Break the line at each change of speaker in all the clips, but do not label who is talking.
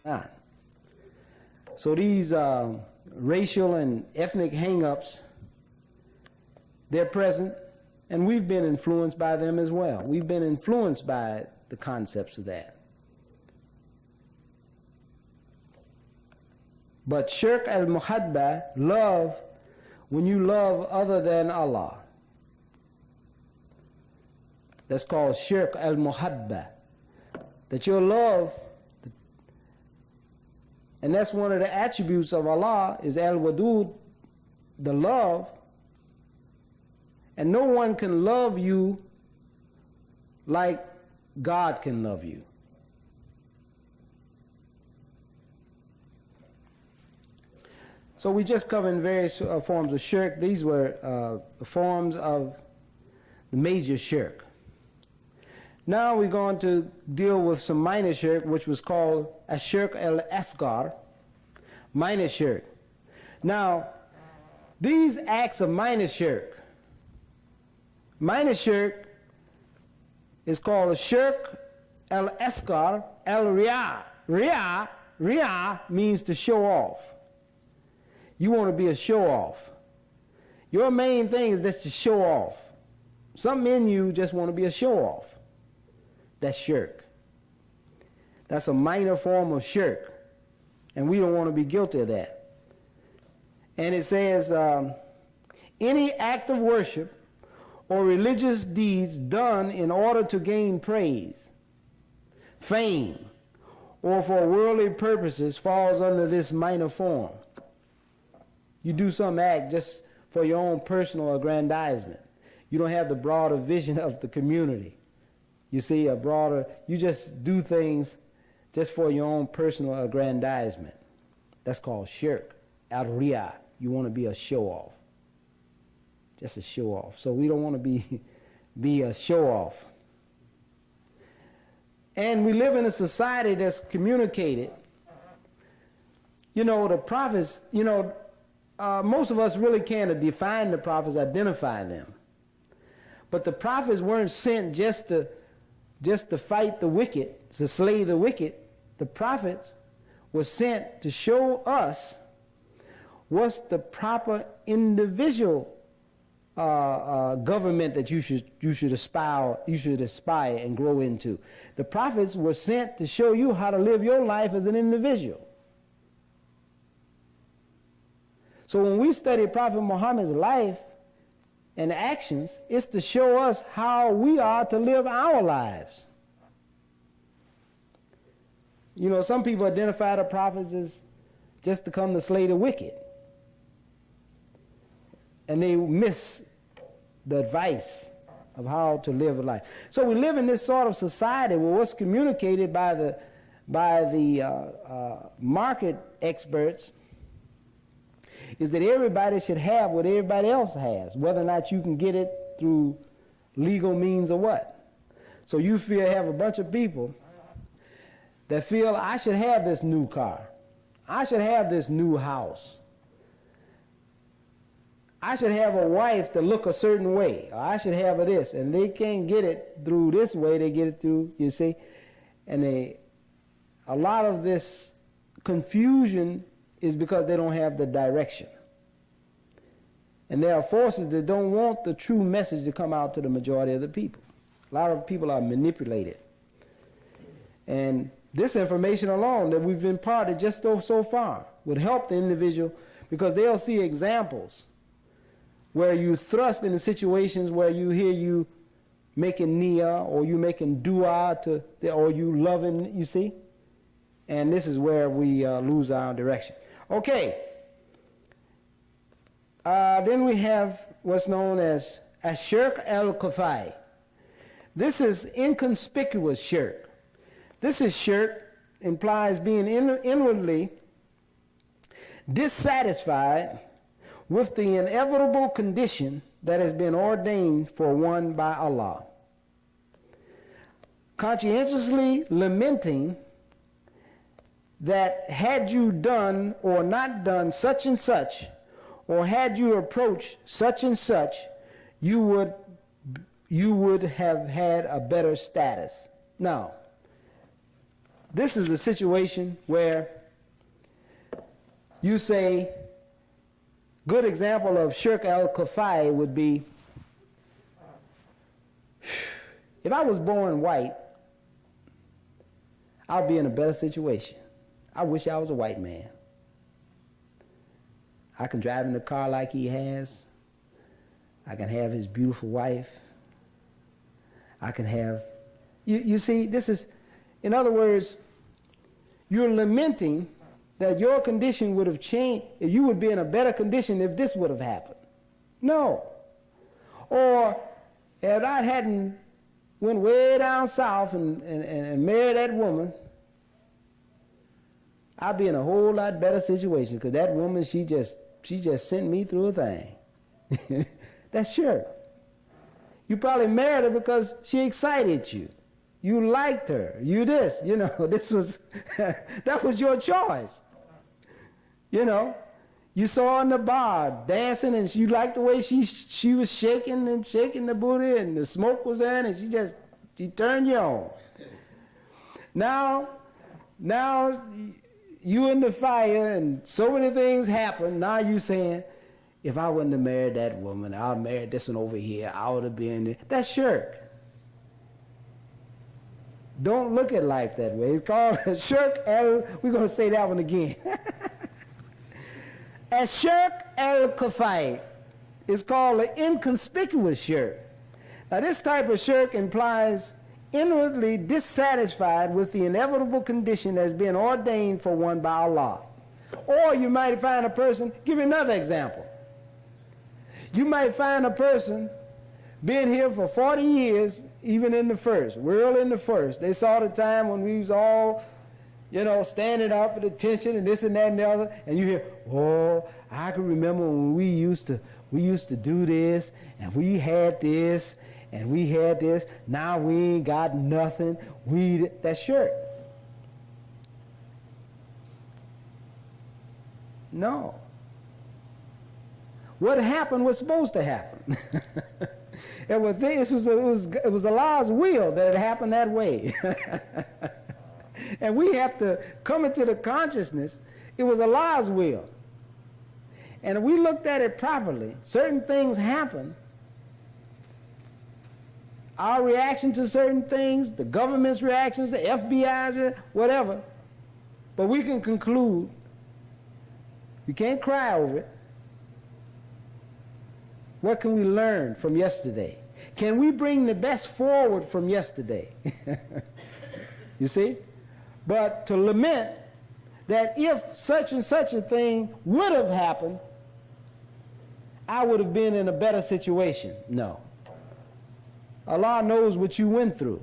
not. So these racial and ethnic hang-ups, they're present, and we've been influenced by them as well. We've been influenced by the concepts of that. But shirk al-muhabba, love, when you love other than Allah, that's called shirk al-muhabba. That your love, and that's one of the attributes of Allah, is al-wadud, the love. And no one can love you like God can love you. So we just covered various forms of shirk. These were forms of the major shirk. Now we're going to deal with some minor shirk, which was called ashirk al-asghar, minor shirk. Now, these acts of minor shirk is called ashirk al-asghar al-riya. Riya means to show off. You want to be a show-off. Your main thing is just to show off. Something in you just want to be a show-off. That's shirk. That's a minor form of shirk. And we don't want to be guilty of that. And it says, any act of worship or religious deeds done in order to gain praise, fame, or for worldly purposes falls under this minor form. You do some act just for your own personal aggrandizement. You don't have the broader vision of the community. You see, you just do things just for your own personal aggrandizement. That's called shirk, al-riya. You want to be a show-off. Just a show-off. So we don't want to be a show-off. And we live in a society that's communicated. You know, the prophets, most of us really can't define the prophets, identify them. But the prophets weren't sent just to fight the wicked, to slay the wicked. The prophets were sent to show us what's the proper individual government that you should aspire and grow into. The prophets were sent to show you how to live your life as an individual. So when we study Prophet Muhammad's life and actions, it's to show us how we are to live our lives. You know, some people identify the prophets as just to come to slay the wicked. And they miss the advice of how to live a life. So we live in this sort of society where what's communicated by the market experts is that everybody should have what everybody else has, whether or not you can get it through legal means or what. So you have a bunch of people that feel, I should have this new car. I should have this new house. I should have a wife to look a certain way. Or I should have this. And they can't get it through this way. They get it through, you see. And a lot of this confusion is because they don't have the direction. And there are forces that don't want the true message to come out to the majority of the people. A lot of people are manipulated. And this information alone that we've imparted just so far would help the individual, because they'll see examples where you thrust into situations where you hear you making niyyah, or you making dua, or you loving, you see? And this is where we lose our direction. Okay. Then we have what's known as ashirk al-kafai. This is inconspicuous shirk. This is shirk, implies being inwardly dissatisfied with the inevitable condition that has been ordained for one by Allah. Conscientiously lamenting that had you done or not done such and such, or had you approached such and such, you would have had a better status. Now, this is the situation where you say, good example of shirk al-kafai would be, if I was born white, I'll be in a better situation. I wish I was a white man. I can drive in the car like he has. I can have his beautiful wife. I can have, you see, this is, in other words, you're lamenting that your condition would have changed, if you would be in a better condition if this would have happened. No. Or if I hadn't went way down south and married that woman, I'd be in a whole lot better situation, because that woman, she just sent me through a thing. That's sure. You probably married her because she excited you. You liked her. You this, you know, this was, that was your choice. You know, you saw her in the bar dancing, and you liked the way she was shaking the booty, and the smoke was there, and she turned you on. Now you in the fire, and so many things happen. Now you saying, if I wouldn't have married that woman, I would have married this one over here, I would have been there. That's shirk. Don't look at life that way. It's called shirk we're going to say that one again. Shirk al-kafai is called an inconspicuous shirk. Now this type of shirk implies inwardly dissatisfied with the inevitable condition that's been ordained for one by Allah. Or you might find a person, give you another example. You might find a person been here for 40 years, even in the first, world in the first. They saw the time when we was all, you know, standing up at attention and this and that and the other, and you hear, oh, I can remember when we used to do this, and we had this, and we had this. Now we ain't got nothing. That's shirk. No. What happened was supposed to happen. It was Allah's will that it happened that way. And we have to come into the consciousness, it was Allah's will. And if we looked at it properly, certain things happen. Our reaction to certain things, the government's reactions, the FBI's, whatever. But we can conclude, we can't cry over it. What can we learn from yesterday? Can we bring the best forward from yesterday? You see? But to lament that if such and such a thing would have happened, I would have been in a better situation. No. Allah knows what you went through.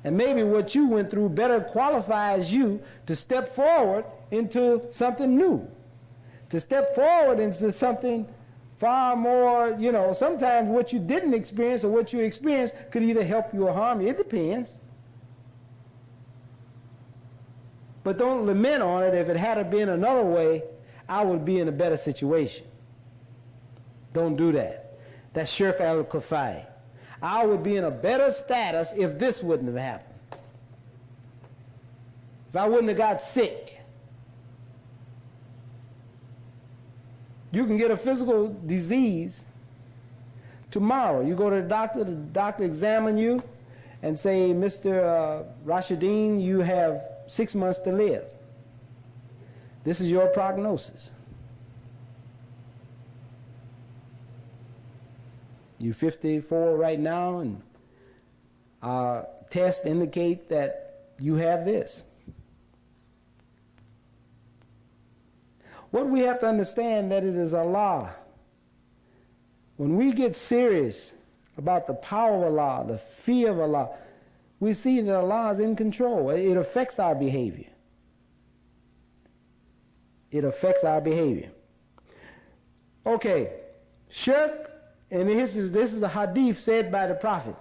And maybe what you went through better qualifies you to step forward into something new. To step forward into something far more, you know, sometimes what you didn't experience or what you experienced could either help you or harm you. It depends. But don't lament on it. If it had been another way, I would be in a better situation. Don't do that. That's shirk al-kafai. I would be in a better status if this wouldn't have happened. If I wouldn't have got sick. You can get a physical disease tomorrow. You go to the doctor examine you and say, Mr. Rashidin, you have 6 months to live. This is your prognosis. You're 54 right now, and our tests indicate that you have this. What we have to understand that it is Allah. When we get serious about the power of Allah, the fear of Allah, we see that Allah is in control. It affects our behavior. It affects our behavior. Okay, shirk, and this is a hadith said by the Prophet.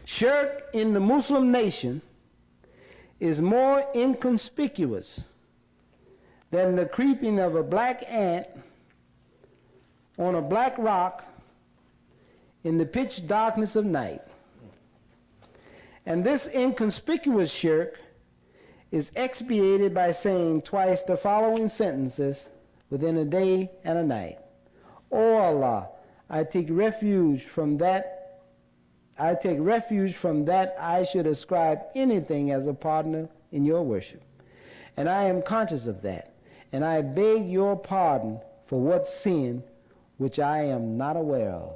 Shirk in the Muslim nation is more inconspicuous than the creeping of a black ant on a black rock in the pitch darkness of night. And this inconspicuous shirk is expiated by saying twice the following sentences within a day and a night. O Allah, I take refuge from that I should ascribe anything as a partner in your worship. And I am conscious of that. And I beg your pardon for what sin which I am not aware of.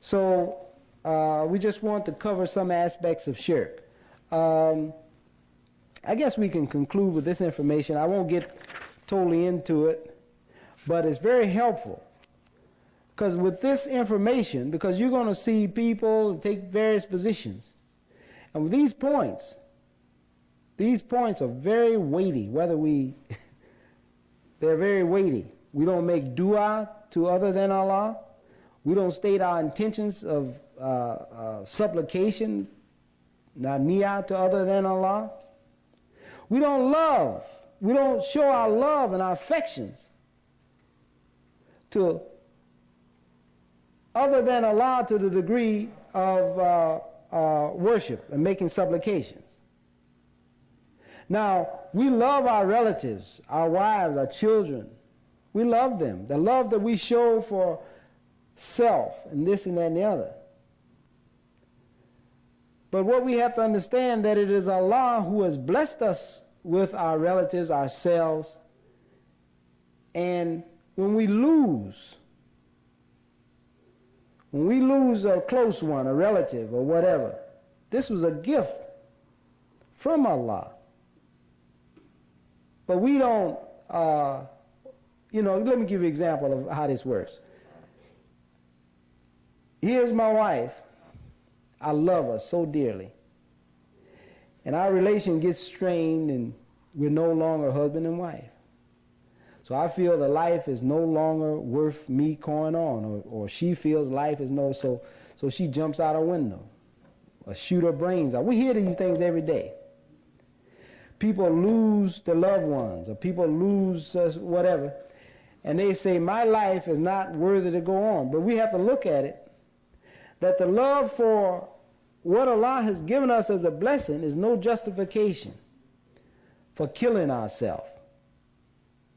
So we just want to cover some aspects of shirk. I guess we can conclude with this information. I won't get totally into it, but it's very helpful. Because with this information, because you're going to see people take various positions. And with these points are very weighty, they're very weighty. We don't make dua to other than Allah. We don't state our intentions of supplication, niyah to other than Allah. We don't show our love and our affections to other than Allah to the degree of worship and making supplications. Now, we love our relatives, our wives, our children. We love them. The love that we show for self and this and that and the other. But what we have to understand that it is Allah who has blessed us with our relatives, ourselves. And when we lose a close one, a relative or whatever, this was a gift from Allah. But we don't, let me give you an example of how this works. Here's my wife. I love her so dearly. And our relation gets strained and we're no longer husband and wife. So I feel that life is no longer worth me going on, or she feels life is so she jumps out a window or shoot her brains out. We hear these things every day. People lose their loved ones, or people lose whatever, and they say, my life is not worthy to go on. But we have to look at it, that the love for what Allah has given us as a blessing is no justification for killing ourselves.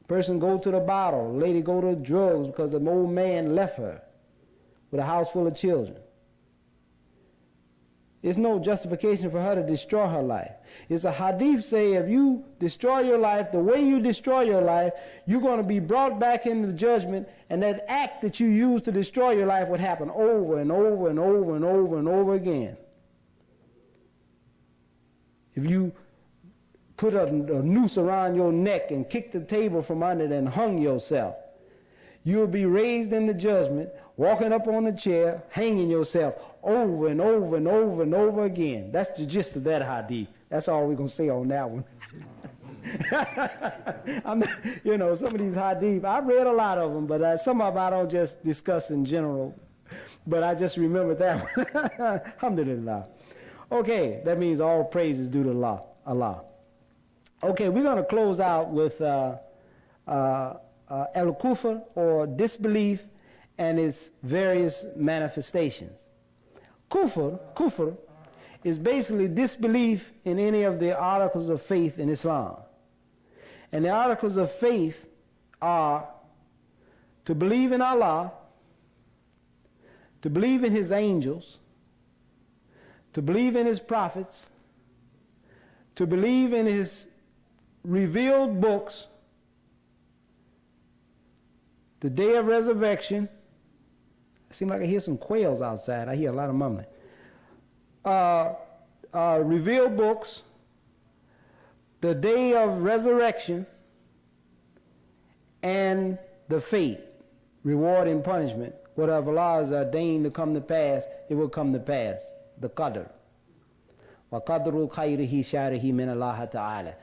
Person go to the bottle, lady go to drugs because an old man left her with a house full of children. There's no justification for her to destroy her life. It's a hadith say if you destroy your life, the way you destroy your life, you're going to be brought back into the judgment, and that act that you used to destroy your life would happen over and over and over and over and over again. If you put a noose around your neck and kicked the table from under it and hung yourself, you'll be raised in the judgment, walking up on the chair, hanging yourself over and over and over and over again. That's the gist of that hadith. That's all we're going to say on that one. Some of these hadith, I've read a lot of them, but some of them I don't just discuss in general. But I just remember that one. Alhamdulillah. Okay, that means all praise is due to Allah. Okay, we're going to close out with al-kufr, or disbelief, and its various manifestations. Kufr is basically disbelief in any of the articles of faith in Islam. And the articles of faith are to believe in Allah, to believe in His angels, to believe in His prophets, to believe in His revealed books, the day of resurrection. It seems like I hear some quails outside. I hear a lot of mumbling. Revealed books, the day of resurrection, and the fate, reward and punishment. Whatever Allah has ordained to come to pass, it will come to pass. The qadr. وَقَدْرُ خَيْرِهِ شَارِهِ مِنَ اللَّهِ تَعَالَى.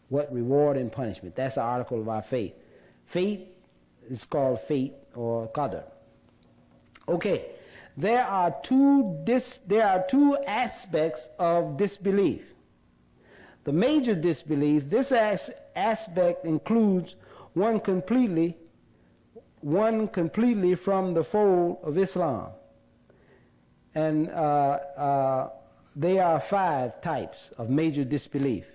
What reward and punishment? That's the article of our faith. Fate is called fate or qadr. Okay, there are two aspects of disbelief. The major disbelief, this aspect includes one completely from the fold of Islam. And there are 5 types of major disbelief.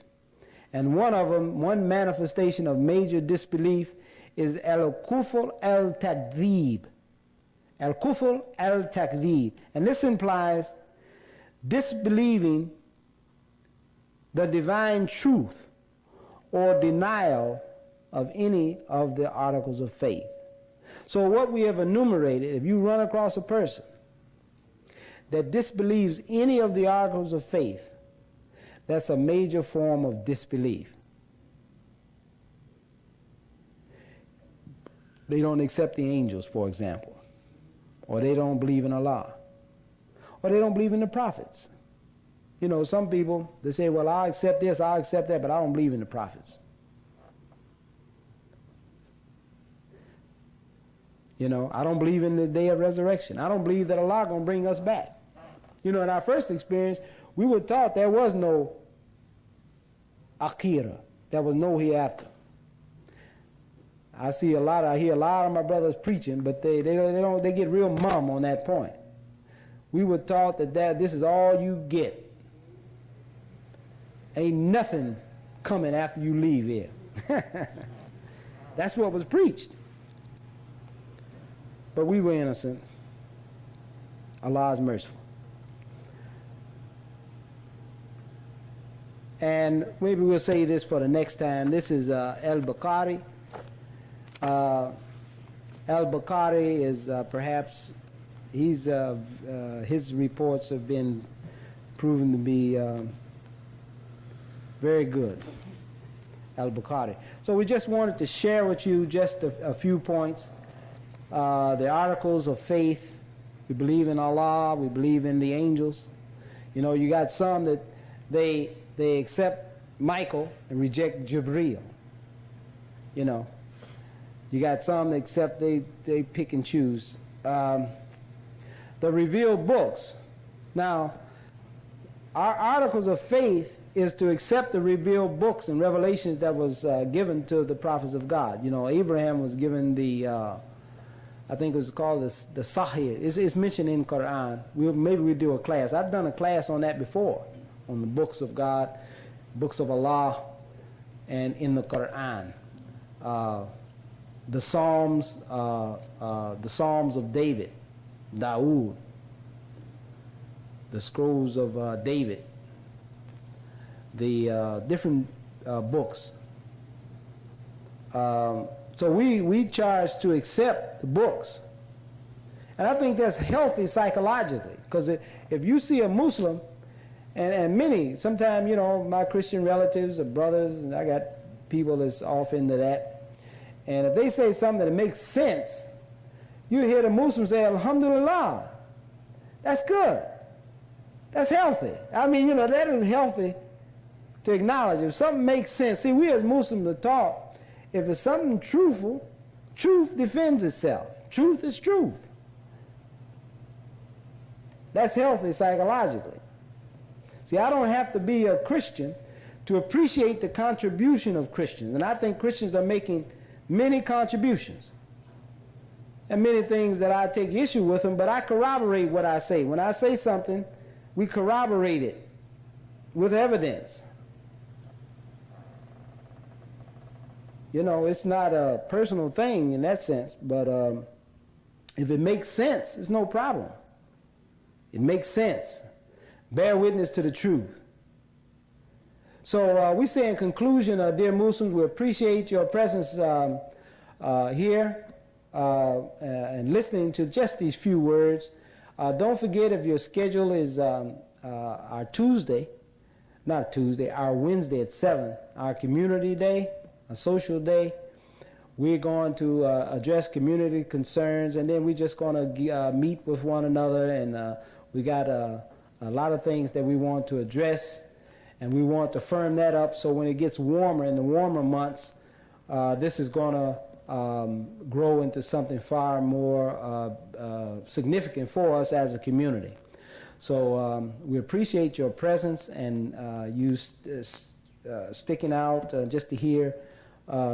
And one of them, one manifestation of major disbelief is al-kufr al-takdhib. Al-kufr al-takdhib. And this implies disbelieving the divine truth or denial of any of the articles of faith. So what we have enumerated, if you run across a person that disbelieves any of the articles of faith, that's a major form of disbelief. They don't accept the angels, for example, or they don't believe in Allah, or they don't believe in the prophets. You know, some people, they say, well, I'll accept this, I'll accept that, but I don't believe in the prophets. You know, I don't believe in the day of resurrection. I don't believe that Allah is going to bring us back. You know, in our first experience, we were taught there was no akhirah. There was no hereafter. I hear a lot of my brothers preaching, but they get real mum on that point. We were taught that this is all you get. Ain't nothing coming after you leave here. That's what was preached. But we were innocent. Allah is merciful. And maybe we'll say this for the next time. This is al-Bukhari. Al-Bukhari is perhaps, his reports have been proven to be very good. Al-Bukhari. So we just wanted to share with you just a few points. The articles of faith. We believe in Allah. We believe in the angels. You know, you got some that they accept Michael and reject Jibreel. You know, you got some that accept, they pick and choose. The revealed books. Now, our articles of faith is to accept the revealed books and revelations that was given to the prophets of God. You know, Abraham was given the, I think it was called the Sahih. It's mentioned in Quran. Maybe we'll do a class. I've done a class on that before, on the books of God, books of Allah, and in the Quran. The Psalms of David, Dawood, the scrolls of David, the different books. So we charge to accept the books. And I think that's healthy psychologically, because if you see a Muslim, and many, sometimes, you know, my Christian relatives or brothers, and I got people that's off into that, and if they say something that makes sense, you hear the Muslim say, Alhamdulillah, that's good. That's healthy. I mean, you know, that is healthy to acknowledge. If something makes sense, see, we as Muslims are taught, if it's something truthful, truth defends itself. Truth is truth. That's healthy psychologically. See, I don't have to be a Christian to appreciate the contribution of Christians. And I think Christians are making many contributions. And many things that I take issue with them, but I corroborate what I say. When I say something, we corroborate it with evidence. You know, it's not a personal thing in that sense, but if it makes sense, it's no problem. It makes sense. Bear witness to the truth. So we say in conclusion, dear Muslims, we appreciate your presence here and listening to just these few words. Don't forget, if your schedule is our Tuesday, not Tuesday, our Wednesday at 7, our community day, a social day, we're going to address community concerns, and then we're just going to meet with one another, and we got a lot of things that we want to address, and we want to firm that up so when it gets warmer, in the warmer months, this is going to grow into something far more significant for us as a community. So we appreciate your presence and you sticking out just to hear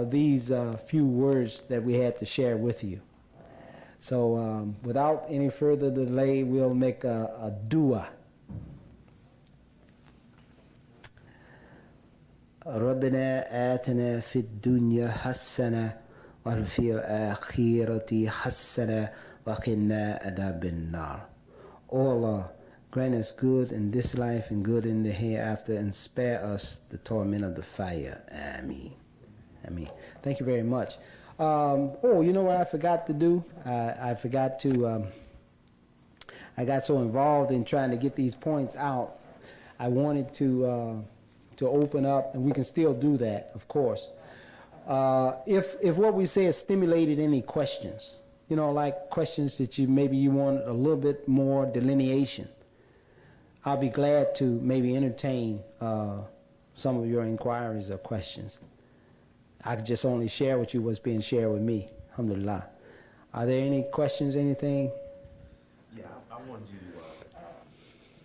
these few words that we had to share with you. So without any further delay, we'll make a dua. ربنا آتنا في الدنيا حسنة وفي الآخرة حسنة وقنا عذاب النار. O Allah, grant us good in this life and good in the hereafter, and spare us the torment of the fire. Ameen. Ameen. Thank you very much. You know what I forgot to do? I forgot to, I got so involved in trying to get these points out. I wanted to open up, and we can still do that, of course. If what we say has stimulated any questions, you know, like questions that maybe you want a little bit more delineation, I'll be glad to maybe entertain some of your inquiries or questions. I could just only share with you what's being shared with me. Alhamdulillah. Are there any questions, anything?
Yeah, I wanted you to,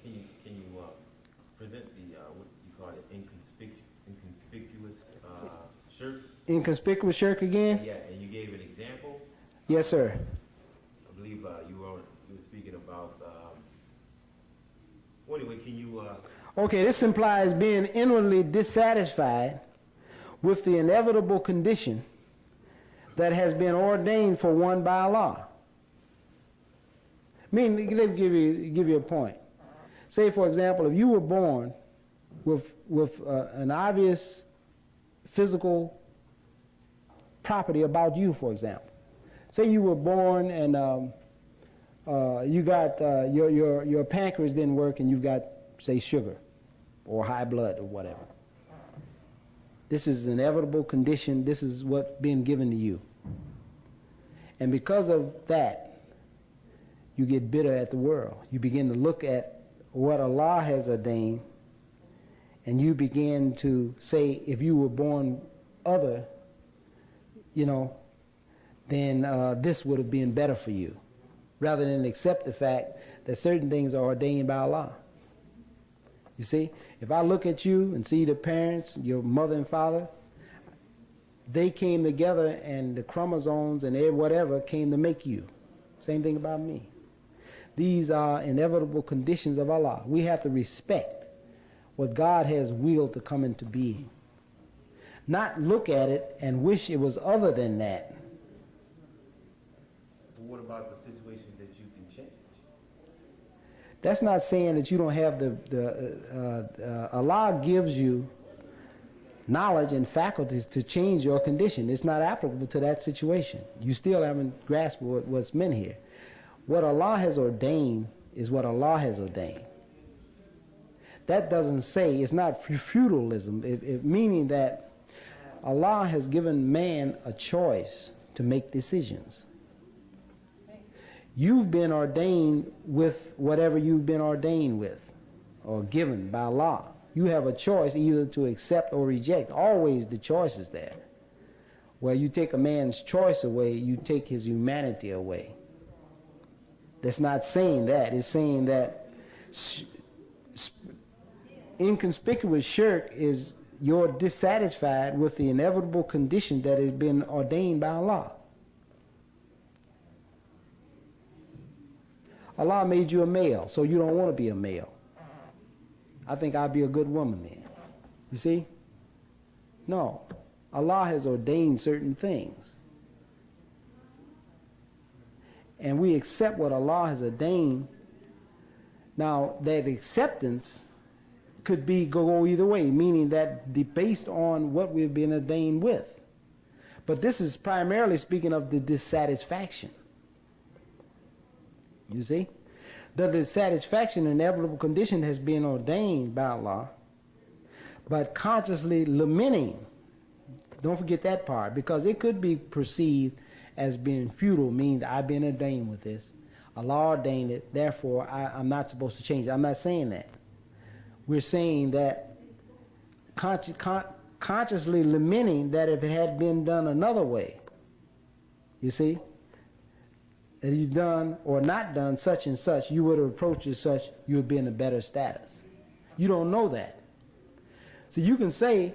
can you present the, what you call it, inconspicuous shirk?
Inconspicuous shirk again?
Yeah, and you gave an example.
Yes, sir.
I believe you were speaking about, well, anyway, can you...
Okay, this implies being inwardly dissatisfied with the inevitable condition that has been ordained for one by Allah. Let me give you a point. Say, for example, if you were born with an obvious physical property about you, for example. Say you were born and you got your pancreas didn't work and you've got, say, sugar or high blood or whatever. This is an inevitable condition. This is what's being given to you. And because of that, you get bitter at the world. You begin to look at what Allah has ordained, and you begin to say, if you were born other, you know, then this would have been better for you, rather than accept the fact that certain things are ordained by Allah. You see, if I look at you and see the parents, your mother and father, they came together and the chromosomes and whatever came to make you. Same thing about me. These are inevitable conditions of Allah. We have to respect what God has willed to come into being. Not look at it and wish it was other than that.
But what about the situations that you can change?
That's not saying that you don't have Allah gives you knowledge and faculties to change your condition. It's not applicable to that situation. You still haven't grasped what's meant here. What Allah has ordained is what Allah has ordained. That doesn't say, it's not feudalism, meaning that Allah has given man a choice to make decisions. You've been ordained with whatever you've been ordained with or given by Allah. You have a choice either to accept or reject. Always the choice is there. Where you take a man's choice away, you take his humanity away. That's not saying that. It's saying that inconspicuous shirk is you're dissatisfied with the inevitable condition that has been ordained by Allah. Allah made you a male, so you don't want to be a male. I think I'll be a good woman then. You see? No. Allah has ordained certain things. And we accept what Allah has ordained. Now, that acceptance could be go either way, meaning that based on what we've been ordained with. But this is primarily speaking of the dissatisfaction. You see? The dissatisfaction, inevitable condition, has been ordained by Allah, but consciously lamenting. Don't forget that part, because it could be perceived as being futile, meaning I've been ordained with this. Allah ordained it, therefore I'm not supposed to change it. I'm not saying that. We're saying that consciously lamenting that if it had been done another way, you see, that you've done or not done such and such, you would have approached it such, you would be in a better status. You don't know that. So you can say,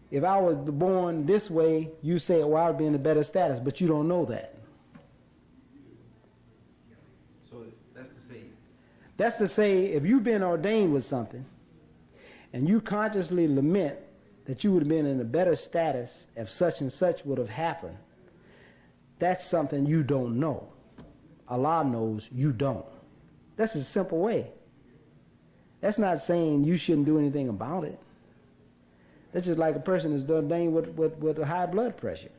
if I was born this way, you say, well, I would be in a better status, but you don't know that. That's to say, if you've been ordained with something, and you consciously lament that you would have been in a better status if such and such would have happened, that's something you don't know. Allah knows you don't. That's a simple way. That's not saying you shouldn't do anything about it. That's just like a person is ordained with high blood pressure.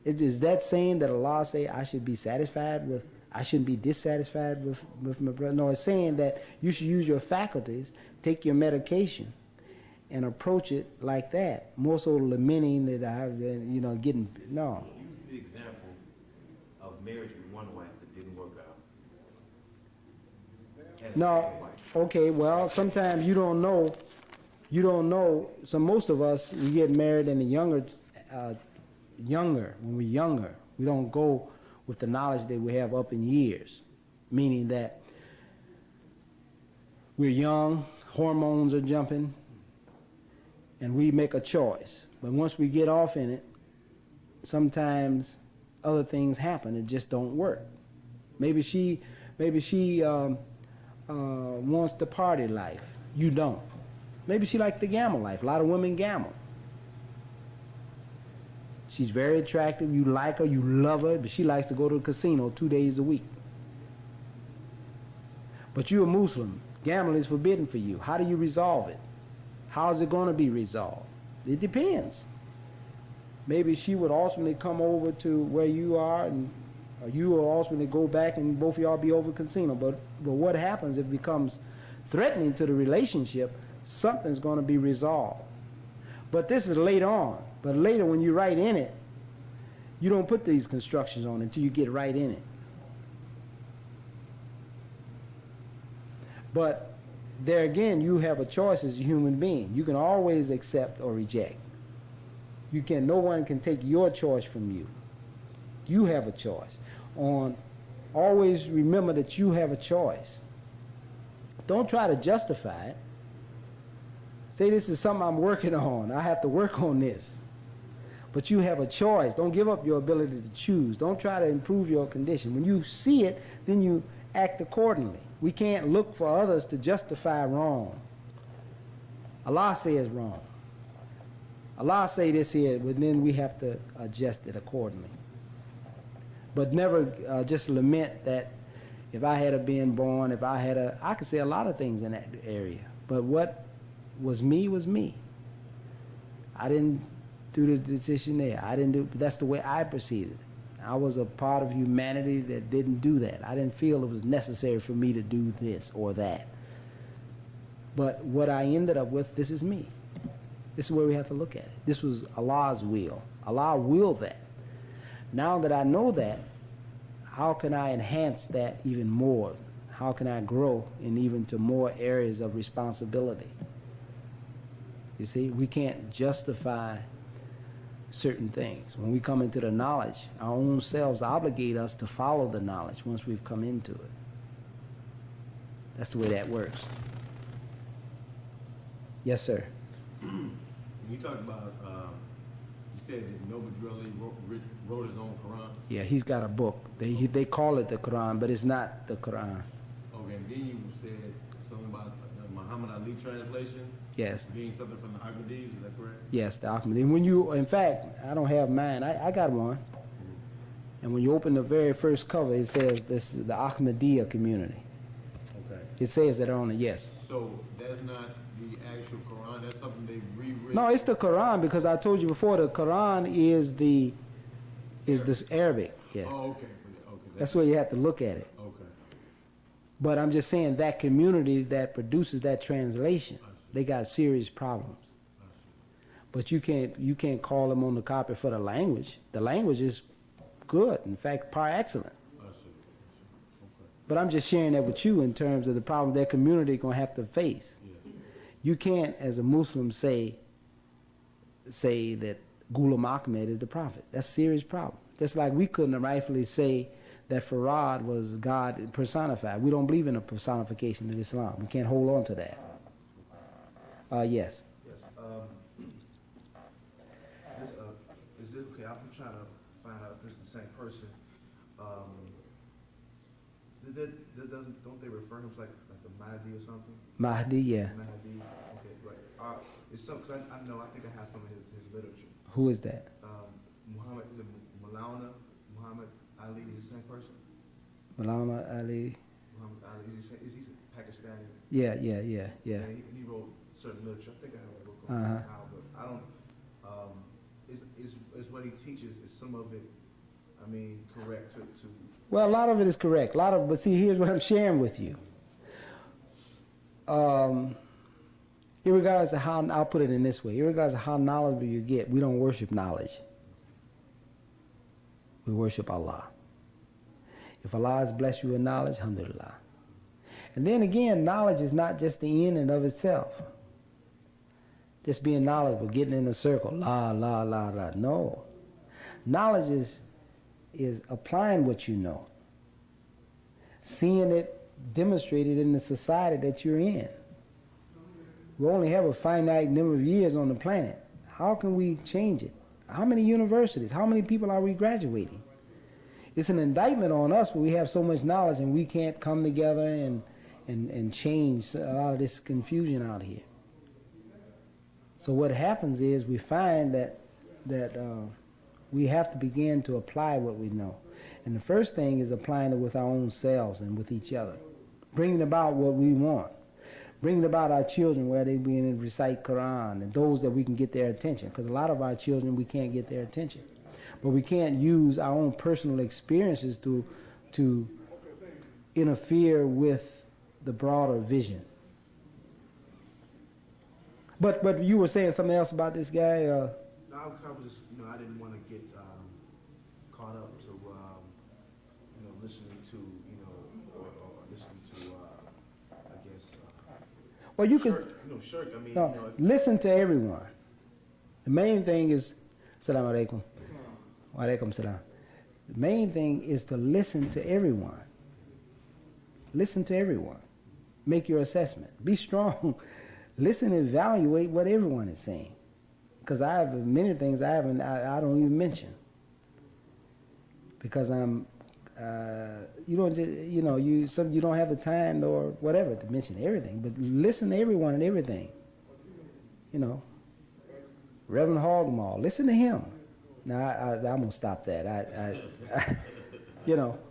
Is that saying that Allah say I should be satisfied with, I shouldn't be dissatisfied with my brother? No, it's saying that you should use your faculties, take your medication, and approach it like that. More so lamenting that I've been, you know, getting, no.
Use the example of marriage with one wife that didn't work out. And a
No,
second wife.
okay, well, sometimes you don't know, so most of us, we get married in the younger, when we're younger. We don't go with the knowledge that we have up in years, meaning that we're young, hormones are jumping, and we make a choice. But once we get off in it, sometimes other things happen that just don't work. Maybe she wants the party life. You don't. Maybe she likes the gamble life. A lot of women gamble. She's very attractive. You like her. You love her. But she likes to go to the casino 2 days a week. But you're a Muslim. Gambling is forbidden for you. How do you resolve it? How is it going to be resolved? It depends. Maybe she would ultimately come over to where you are, and or you will ultimately go back and both of y'all be over casino. But what happens if it becomes threatening to the relationship? Something's going to be resolved. But this is later on. But later when you're right in it, you don't put these constructions on until you get right in it. But there again, you have a choice as a human being. You can always accept or reject. No one can take your choice from you. You have a choice. Always remember that you have a choice. Don't try to justify it. Say, this is something I'm working on. I have to work on this. But you have a choice. Don't give up your ability to choose. Don't try to improve your condition. When you see it, then you act accordingly. We can't look for others to justify wrong. Allah says wrong. Allah say this here, but then we have to adjust it accordingly. But never just lament that if I had been born, I could say a lot of things in that area. But what was me was me. I didn't do the decision there. That's the way I perceived it. I was a part of humanity that didn't do that. I didn't feel it was necessary for me to do this or that. But what I ended up with, this is me. This is where we have to look at it. This was Allah's will. Allah willed that. Now that I know that, how can I enhance that even more? How can I grow in even to more areas of responsibility? You see, we can't justify certain things. When we come into the knowledge, our own selves obligate us to follow the knowledge once we've come into it. That's the way that works. Yes, sir.
When you talk about, you said that Noble Drew wrote his own Quran.
Yeah, he's got a book. They call it the Quran, but it's not the Quran.
Okay, and then you said something about the Muhammad Ali translation.
Yes.
Being something from the Ahmadis, is that correct?
Yes, the Ahmadi. In fact, I don't have mine. I got one. And when you open the very first cover, it says this is the Ahmadiyya community.
Okay.
It says that on it, yes.
So that's not the actual Quran. That's something they've rewritten.
No, it's the Quran, because I told you before the Quran is this Arabic. Yeah.
Oh, okay.
That's where you have to look at it.
Okay.
But I'm just saying that community that produces that translation, they got serious problems. But you can't call them on the carpet for the language. The language is good, in fact, par excellent.
Okay.
But I'm just sharing that with you in terms of the problem their community gonna have to face.
Yeah.
You can't, as a Muslim, say that Ghulam Ahmed is the prophet. That's a serious problem. Just like we couldn't rightfully say that Farad was God personified. We don't believe in a personification in Islam. We can't hold on to that. Yes.
Yes. Is it okay? I'm trying to find out if this is the same person. don't they refer him to like the Mahdi or something?
Mahdi, yeah.
Mahdi. Okay, right. It's some. Cause I know. I think I have some of his literature.
Who is that?
Muhammad is it Maulana Muhammad Ali? Is the same person?
Maulana Ali.
Muhammad Ali. Is he Pakistani?
Yeah.
And he wrote certain literature. I think I have a book on
Uh-huh.
how, but I don't. Is what he teaches, is some of it, I mean, correct to
Well, a lot of it is correct. But see, here's what I'm sharing with you. Irregardless of how, I'll put it in this way, irregardless of how knowledgeable you get, we don't worship knowledge. We worship Allah. If Allah has blessed you with knowledge, alhamdulillah. And then again, knowledge is not just the end and of itself. Just being knowledgeable, getting in a circle, la, la, la, la. No. Knowledge is applying what you know. Seeing it demonstrated in the society that you're in. We only have a finite number of years on the planet. How can we change it? How many universities? How many people are we graduating? It's an indictment on us when we have so much knowledge and we can't come together and change a lot of this confusion out here. So what happens is we find that we have to begin to apply what we know. And the first thing is applying it with our own selves and with each other. Bringing about what we want. Bringing about our children where they begin to recite Quran and those that we can get their attention. Because a lot of our children, we can't get their attention. But we can't use our own personal experiences to interfere with the broader vision. But you were saying something else about this guy?
No, I was just, I didn't want to get caught up to, listening to, or listening to, I guess.
Well, you
shirk.
could.
Shirk. I mean,
No, listen to everyone. The main thing is, Assalamu alaikum. Wa alaikum salam. The main thing is to listen to everyone. Listen to everyone. Make your assessment. Be strong. Listen and evaluate what everyone is saying. Because I have many things I don't even mention. Because I'm, you don't just, you don't have the time or whatever to mention everything. But listen to everyone and everything. Reverend Hogmaw, listen to him. Now I'm gonna stop that.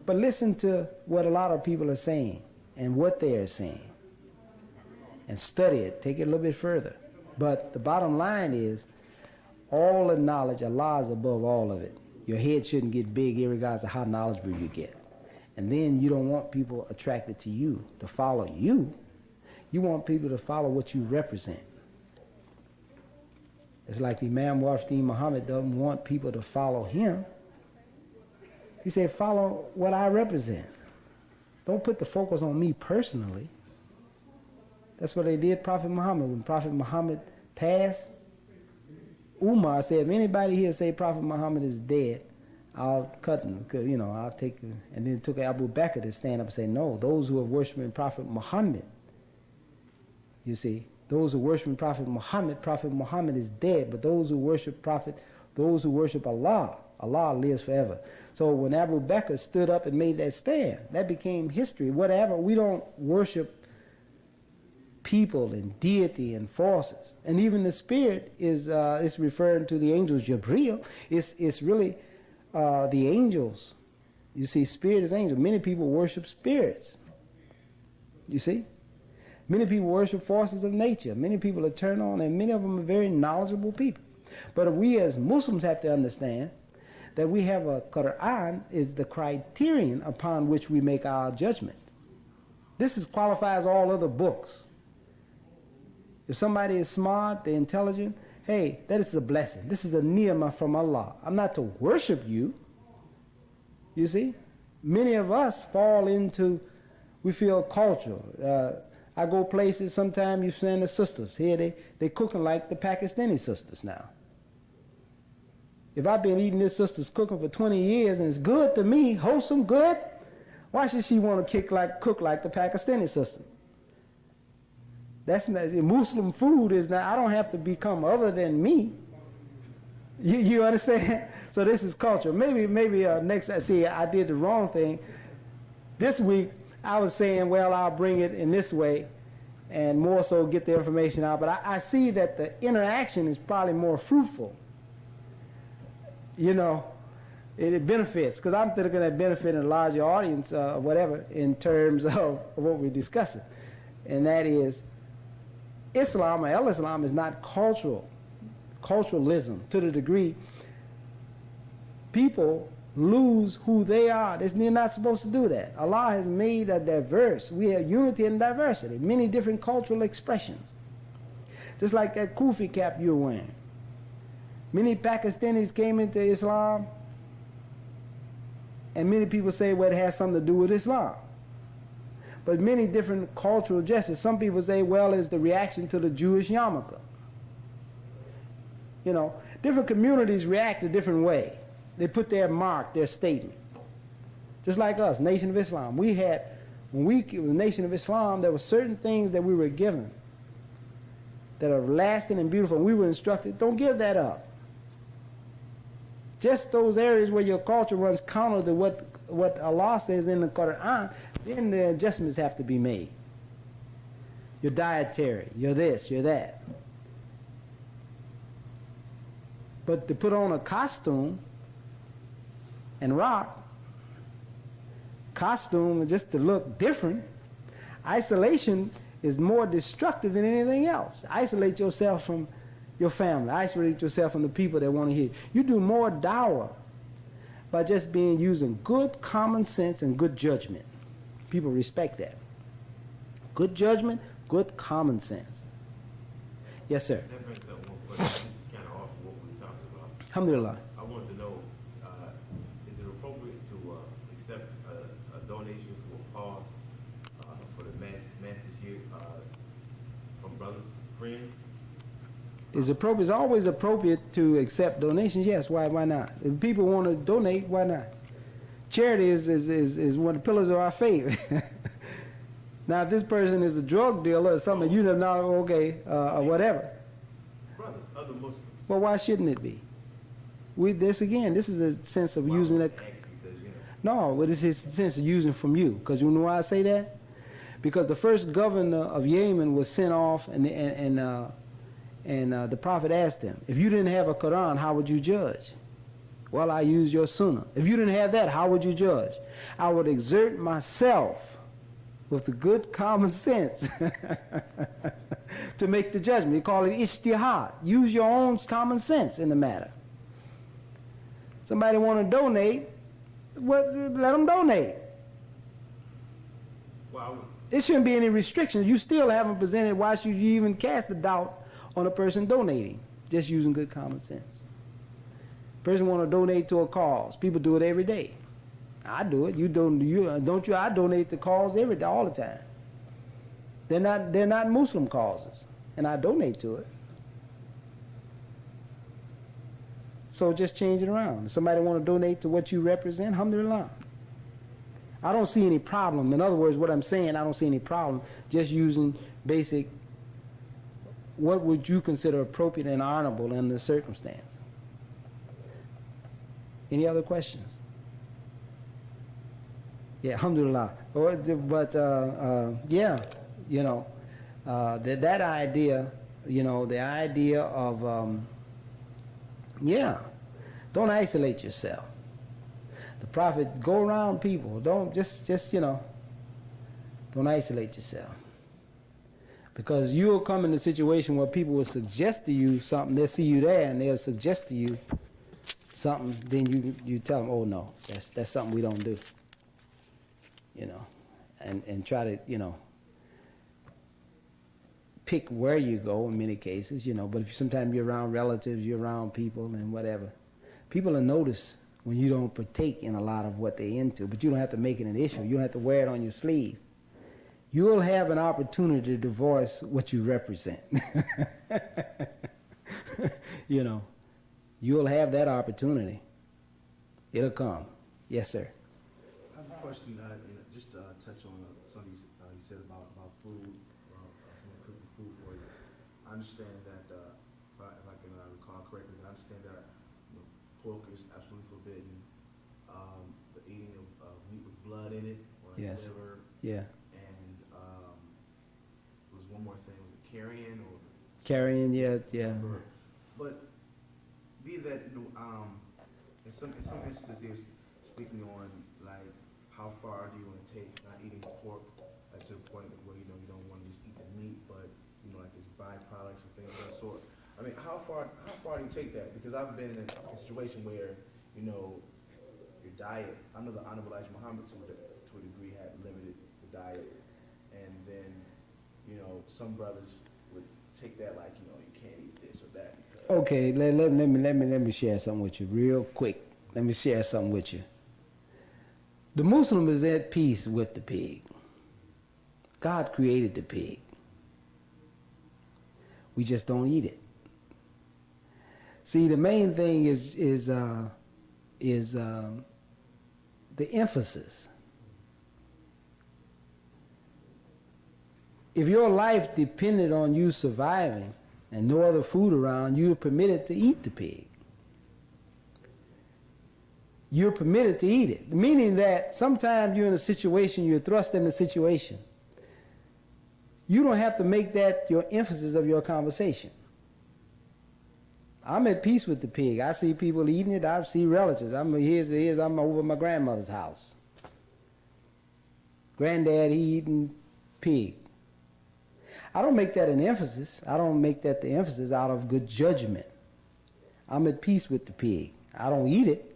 But listen to what a lot of people are saying and what they are saying. And study it, take it a little bit further. But the bottom line is, all the knowledge, Allah is above all of it. Your head shouldn't get big regardless of how knowledgeable you get. And then you don't want people attracted to you, to follow you. You want people to follow what you represent. It's like the Imam Wafdi Muhammad doesn't want people to follow him. He said, follow what I represent. Don't put the focus on me personally. That's what they did Prophet Muhammad. When Prophet Muhammad passed, Umar said, if anybody here say Prophet Muhammad is dead, I'll cut him. I'll take him. And then it took Abu Bakr to stand up and say, no, those who are worshiping Prophet Muhammad, you see, those who worship Prophet Muhammad is dead. But those who worship Allah, Allah lives forever. So when Abu Bakr stood up and made that stand, that became history. Whatever, we don't worship people and deity and forces. And even the spirit is referring to the angels, Jibreel. It's really the angels. You see, spirit is angel. Many people worship spirits. You see? Many people worship forces of nature. Many people are turned on, and many of them are very knowledgeable people. But we as Muslims have to understand that we have a Quran is the criterion upon which we make our judgment. This qualifies all other books. If somebody is smart, they're intelligent, hey, that is a blessing. This is a ni'mah from Allah. I'm not to worship you. You see? Many of us fall into, we feel cultural. I go places, sometimes you send the sisters. Here they cooking like the Pakistani sisters now. If I've been eating this sister's cooking for 20 years and it's good to me, wholesome, good, why should she want to cook like the Pakistani sister? That's not, Muslim food is not, I don't have to become other than me. You understand? So this is culture. Maybe next, see, I did the wrong thing. This week, I was saying, well, I'll bring it in this way and more so get the information out. But I see that the interaction is probably more fruitful. You know, it benefits, because I'm thinking that benefit a larger audience, whatever, in terms of what we're discussing. And that is, Islam, or El-Islam, is not culturalism to the degree people lose who they are. They're not supposed to do that. Allah has made a diverse. We have unity and diversity, many different cultural expressions. Just like that kufi cap you're wearing. Many Pakistanis came into Islam, and many people say, well, it has something to do with Islam. But many different cultural gestures. Some people say, well, it's the reaction to the Jewish yarmulke. You know, different communities react a different way. They put their mark, their statement. Just like us, Nation of Islam. We had, when we were the Nation of Islam, there were certain things that we were given that are lasting and beautiful. And we were instructed, don't give that up. Just those areas where your culture runs counter to what Allah says in the Quran, then the adjustments have to be made. Your dietary, your this, your that. But to put on a costume and rock, costume just to look different, isolation is more destructive than anything else. Isolate yourself from your family. Isolate yourself from the people that want to hear. You do more dawah by just using good common sense and good judgment. People respect that. Good judgment, good common sense. Yes, sir.
That brings up one question. This is kind of off of what we're talking about.
Alhamdulillah.
I wanted to know, is it appropriate to accept a donation for a cause for the masters here from brothers, friends?
It's appropriate. It's always appropriate to accept donations. Yes, why not? If people want to donate, why not? Charity is one of the pillars of our faith. Now, if this person is a drug dealer or something, you know, not okay, or whatever.
Brothers, other Muslims.
Well, why shouldn't it be? This is a sense of using it.
Because, you
No, but it's a sense of using from you. Because you know why I say that? Because the first governor of Yemen was sent off, and the Prophet asked him, if you didn't have a Quran, how would you judge? Well, I use your sunnah. If you didn't have that, how would you judge? I would exert myself with the good common sense to make the judgment. They call it ijtihad. Use your own common sense in the matter. Somebody want to donate, let them donate.
well,
There shouldn't be any restrictions. You still haven't presented why should you even cast a doubt on a person donating, just using good common sense. Person want to donate to a cause. People do it every day. I do it. You don't you? I donate to cause every day, all the time. They're not Muslim causes, and I donate to it. So just change it around. If somebody want to donate to what you represent, alhamdulillah. I don't see any problem. In other words, what I'm saying, I don't see any problem just using basic, what would you consider appropriate and honorable in the circumstance? Any other questions? Yeah, alhamdulillah. But yeah, you know, that idea, you know, the idea of, yeah, don't isolate yourself. The Prophet, go around people. Don't just you know, don't isolate yourself. Because you'll come in a situation where people will suggest to you something. They'll see you there and they'll suggest to you something. Then you tell them, oh no, that's something we don't do. You know, and try to, you know, pick where you go in many cases, you know. But if sometimes you're around relatives, you're around people and whatever, people will notice when you don't partake in a lot of what they're into. But you don't have to make it an issue. You don't have to wear it on your sleeve. You'll have an opportunity to voice what you represent. You know, you'll have that opportunity. It'll come. Yes, sir.
I have a question, just touch on something you said about food, someone cooking food for you. I understand that, if I can recall correctly, I understand that pork is absolutely forbidden. The eating of meat with blood in it, or
Yes.
liver,
Yeah.
And was one more thing. Was it carrying or?
Carrying, yeah.
But be that in some instances, he was speaking on like how far do you want to take not eating pork to the point where you don't want to just eat the meat, but like its byproducts and things of that sort. I mean, how far do you take that? Because I've been in a situation where your diet. I know the Honorable Elijah Muhammad to a degree had limited the diet, and then some brothers would take that like you can't eat this or that.
Okay, let me share something with you real quick. Let me share something with you. The Muslim is at peace with the pig. God created the pig. We just don't eat it. See, the main thing is the emphasis. If your life depended on you surviving and no other food around, you're permitted to eat the pig. You're permitted to eat it. Meaning that sometimes you're in a situation, you're thrust in a situation. You don't have to make that your emphasis of your conversation. I'm at peace with the pig. I see people eating it. I see relatives. I'm over at my grandmother's house. Granddad, he eating pig. I don't make that an emphasis. I don't make that the emphasis out of good judgment. I'm at peace with the pig. I don't eat it.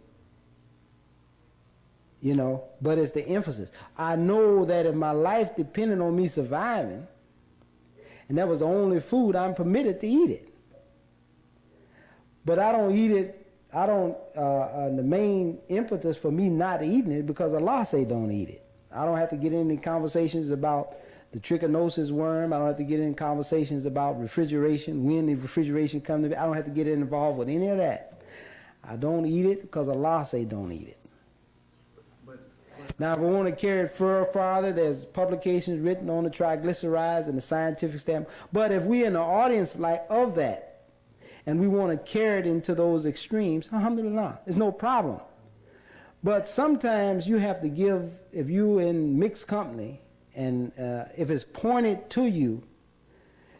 But it's the emphasis. I know that if my life depended on me surviving, and that was the only food, I'm permitted to eat it. But I don't eat it. The main impetus for me not eating it because Allah say don't eat it. I don't have to get into conversations about the trichinosis worm. I don't have to get in conversations about refrigeration, when the refrigeration comes to me. I don't have to get involved with any of that. I don't eat it because Allah say don't eat it. Now, if we want to carry it further, there's publications written on the triglycerides and the scientific standpoint. But if we're in the audience of that, and we want to carry it into those extremes, alhamdulillah, there's no problem. But sometimes you have to give, if you're in mixed company, and if it's pointed to you,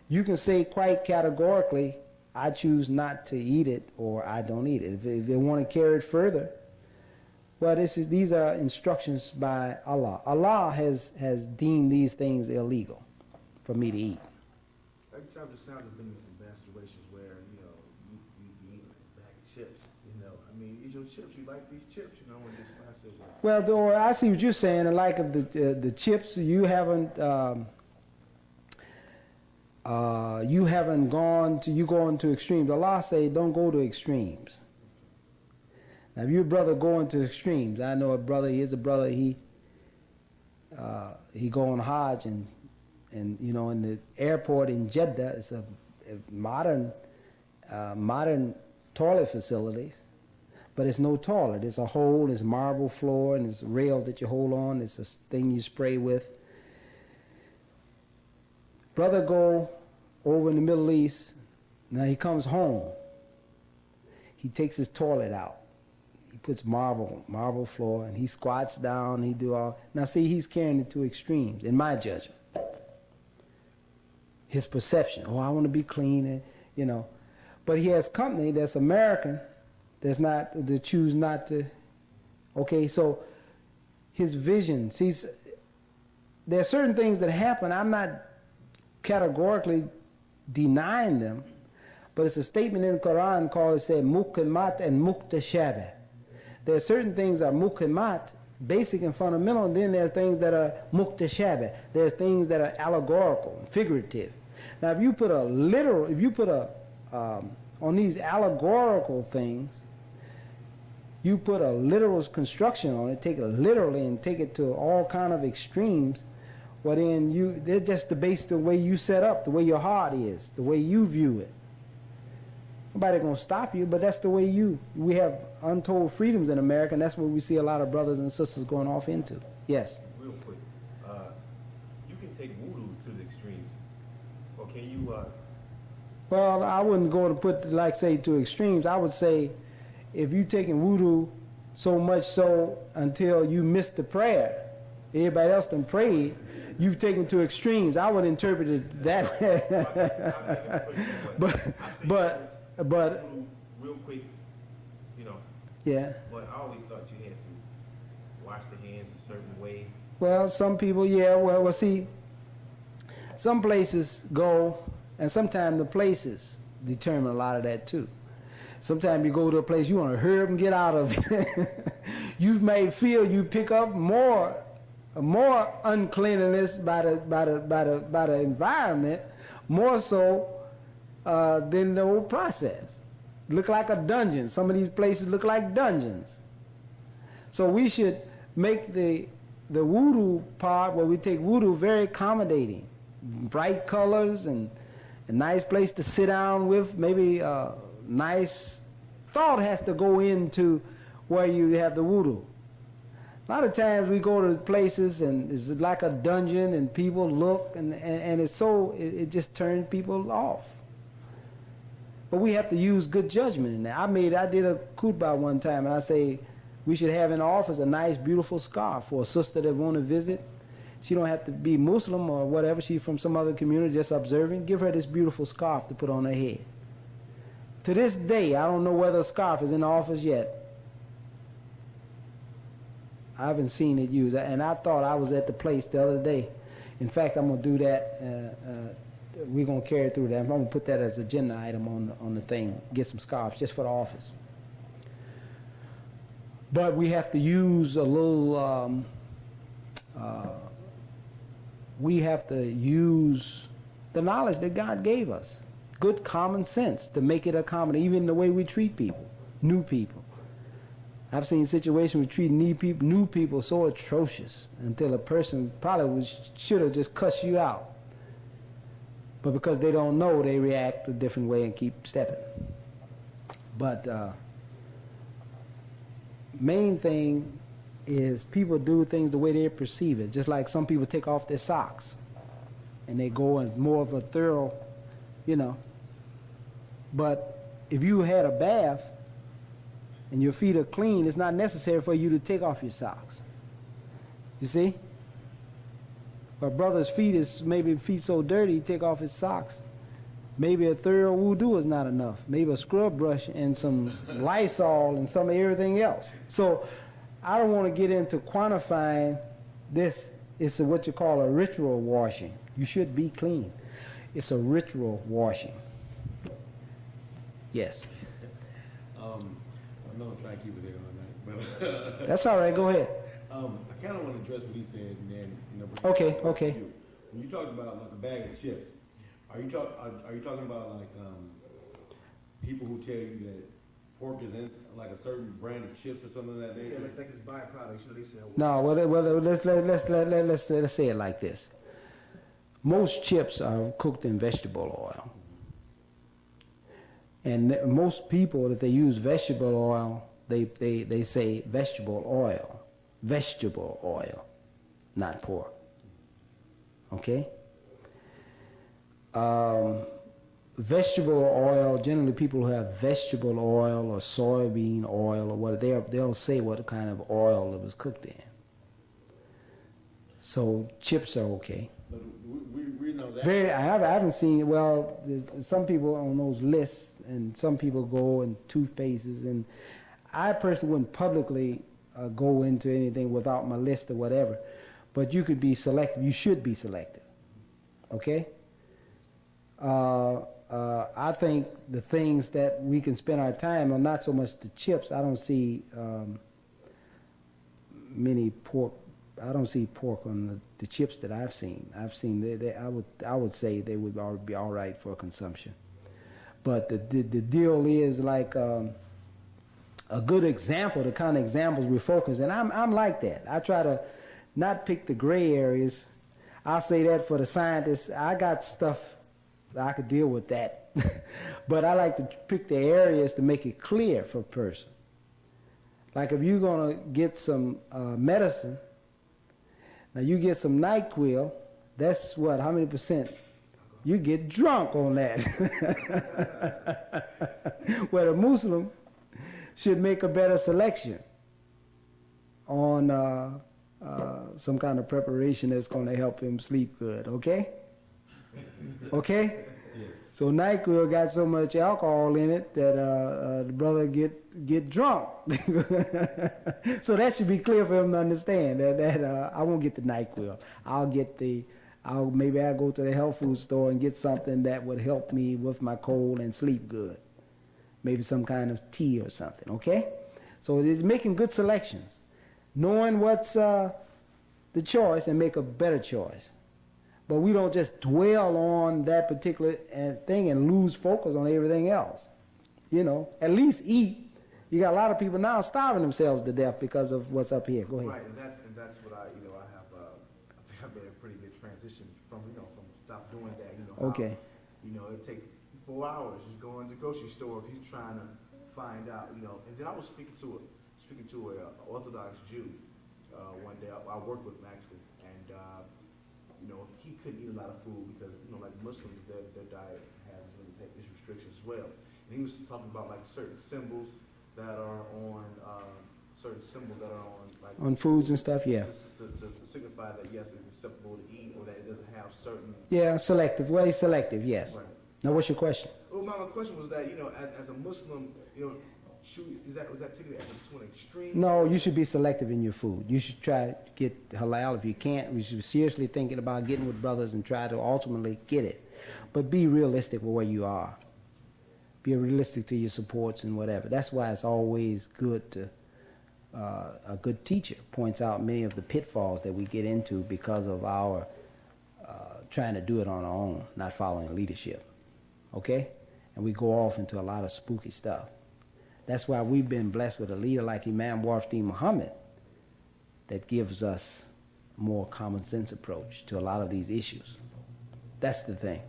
you can say quite categorically, I choose not to eat it, or I don't eat it. If they want to carry it further, well, these are instructions by Allah. Allah has deemed these things illegal for me to eat.
Every time the sound has been in some bad situations where you eat a bag of chips. I mean, eat your chips. You like these chips, when this process.
Well, I see what you're saying. And like of the chips, you haven't going to extremes. Allah say don't go to extremes. Now, if your brother going to extremes, I know here's a brother, he go on Hajj and in the airport in Jeddah, it's a modern toilet facilities, but it's no toilet. It's a hole, it's marble floor, and it's rails that you hold on. It's a thing you spray with. Brother go over in the Middle East. Now he comes home. He takes his toilet out. He puts marble floor, and he squats down. He do all. Now see, he's carrying it to extremes, in my judgment. His perception. Oh, I want to be clean, But he has company that's American, that choose not to. Okay, so his vision. See, there are certain things that happen. I'm not categorically denying them, but it's a statement in the Quran called, muhkamat and muktashabih. There are certain things that are muhkamat, basic and fundamental, and then there are things that are muktashabih. There's things that are allegorical, figurative. Now, if you put on these allegorical things, you put a literal construction on it, take it literally and take it to all kind of extremes, well then they're just based on the way you set up, the way your heart is, the way you view it. Nobody gonna stop you, but that's the way we have untold freedoms in America, and that's what we see a lot of brothers and sisters going off into. Yes?
Real quick, you can take voodoo to the extremes, or can you?
Well, I wouldn't go to put, to extremes. I would say, if you're taking voodoo so much so until you miss the prayer, Everybody else done prayed. You've taken to extremes. I would interpret it that way. but
real quick, you know.
yeah.
But I always thought you had to wash the hands a certain way.
Well, some people, yeah. Well, see, some places go, and sometimes the places determine a lot of that too. Sometimes you go to a place you want to hurry up and get out of it. You may feel you pick up more uncleanliness by the environment, more so than the whole process. Look like a dungeon. Some of these places look like dungeons. So we should make the voodoo part where we take voodoo very accommodating, bright colors and a nice place to sit down with, maybe nice thought has to go into where you have the voodoo. A lot of times we go to places and it's like a dungeon and people look and it's so, it just turns people off. But we have to use good judgment in that. I did a khutbah one time and I say we should have in the office a nice beautiful scarf for a sister that want to visit. She don't have to be Muslim or whatever, she's from some other community just observing. Give her this beautiful scarf to put on her head. To this day, I don't know whether a scarf is in the office yet. I haven't seen it used, and I thought I was at the place the other day. In fact, I'm going to do that. We're going to carry through that. I'm going to put that as an agenda item on the thing, get some scarves just for the office. But we have to use a little, we have to use the knowledge that God gave us. Good common sense to make it accommodate, even the way we treat people, new people. I've seen situations where we treat new people so atrocious until a person probably should have just cussed you out. But because they don't know, they react a different way and keep stepping. But main thing is people do things the way they perceive it. Just like some people take off their socks and they go in more of a thorough, you know. But if you had a bath and your feet are clean, it's not necessary for you to take off your socks. You see? But brother's feet is maybe feet so dirty, he take off his socks. Maybe a thorough wudu is not enough. Maybe a scrub brush and some Lysol and some everything else. So I don't want to get into quantifying this. It's what you call a ritual washing. You should be clean. It's a ritual washing. Yes.
I'm not trying to keep it there all night, but
That's all right. Go ahead.
I kind of want to address what he said, and then
Okay.
When you talk about like a bag of chips, are you talking about like people who tell you that pork is in like a certain brand of chips or something like that?
Yeah, they think it's byproducts. You know, they say.
No, well, let's say it like this. Most chips are cooked in vegetable oil. And most people, if they use vegetable oil, they say vegetable oil, not pork. Okay? Vegetable oil, generally people who have vegetable oil or soybean oil or what, they'll say what kind of oil it was cooked in. So chips are okay.
But we know that.
I haven't seen, well, there's some people on those lists, and some people go in toothpastes, and I personally wouldn't publicly go into anything without my list or whatever, but you could be selective. You should be selective, okay? I think the things that we can spend our time on, not so much the chips. I don't see many pork. I don't see pork on the chips that I've seen. I would say they would be all right for consumption. But the deal is like a good example, the kind of examples we focus, and I'm like that. I try to not pick the gray areas. I'll say that for the scientists. I got stuff I could deal with that. But I like to pick the areas to make it clear for a person. Like if you're going to get some medicine, now you get some NyQuil, that's what, how many percent? You get drunk on that. Where the Muslim should make a better selection on some kind of preparation that's going to help him sleep good, okay? Okay? So NyQuil got so much alcohol in it that the brother get drunk. So that should be clear for him to understand that I won't get the NyQuil. Maybe I'll go to the health food store and get something that would help me with my cold and sleep good. Maybe some kind of tea or something, okay? So it is making good selections, knowing what's the choice and make a better choice. But we don't just dwell on that particular thing and lose focus on everything else. You know, at least eat. You got a lot of people now starving themselves to death because of what's up here. Go ahead.
Right, and that's what I think I've made a pretty good transition from stop doing that.
Okay.
It take 4 hours just going to the grocery store if you're trying to find out, And then I was speaking to a Orthodox Jew one day. I worked with him actually, and he couldn't eat a lot of food because like Muslims, their diet has these restrictions as well. And he was talking about like certain symbols that are on like
On foods and stuff, yeah.
To signify that yes, it's acceptable to eat, or that it doesn't have certain.
Yeah, selective. Well, he's selective, yes.
Right.
Now, what's your question?
Well, my question was that as a Muslim, was that taken to an extreme?
No, you should be selective in your food. You should try to get halal. If you can't, you should be seriously thinking about getting with brothers and try to ultimately get it. But be realistic with where you are. Be realistic to your supports and whatever. That's why it's always good to, a good teacher points out many of the pitfalls that we get into because of our trying to do it on our own, not following leadership. Okay? And we go off into a lot of spooky stuff. That's why we've been blessed with a leader like Imam Warfdeen Muhammad that gives us a more common sense approach to a lot of these issues. That's the thing.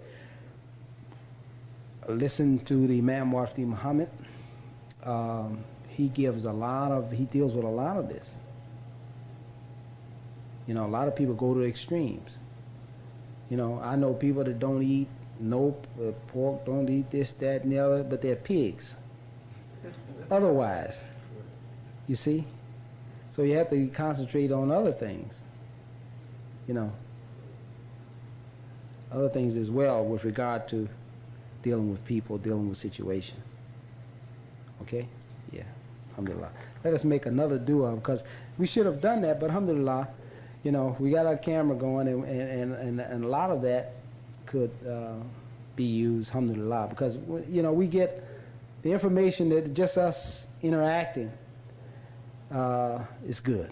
Listen to the Imam Warfdeen Muhammad. He deals with a lot of this. A lot of people go to extremes. I know people that don't eat pork, don't eat this, that, and the other, but they're pigs. Otherwise, you see? So you have to concentrate on other things, other things as well with regard to dealing with people, dealing with situations. Okay? Yeah. Alhamdulillah. Let us make another dua because we should have done that, but alhamdulillah, we got our camera going and a lot of that could be used, alhamdulillah, because, we get the information that just us interacting is good.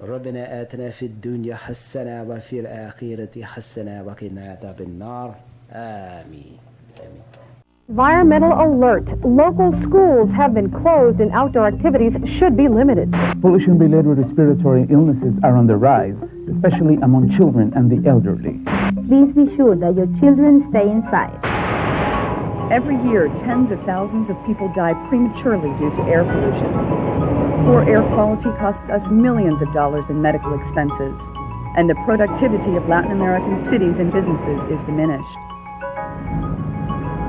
ربنا آتنا في الدنيا حسنة وفي الآخرة حسنة وقنا عذاب النار آمين.
Environmental alert. Local schools have been closed and outdoor activities should be limited.
Pollution-related respiratory illnesses are on the rise, especially among children and the elderly.
Please be sure that your children stay inside.
Every year, tens of thousands of people die prematurely due to air pollution. Poor air quality costs us millions of dollars in medical expenses, and the productivity of Latin American cities and businesses is diminished.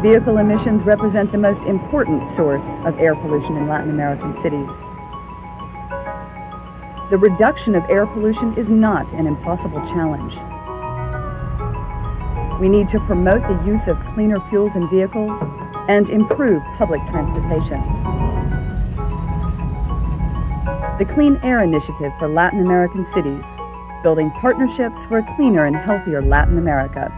Vehicle emissions represent the most important source of air pollution in Latin American cities. The reduction of air pollution is not an impossible challenge. We need to promote the use of cleaner fuels in vehicles and improve public transportation. The Clean Air Initiative for Latin American Cities, building partnerships for a cleaner and healthier Latin America.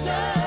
nation.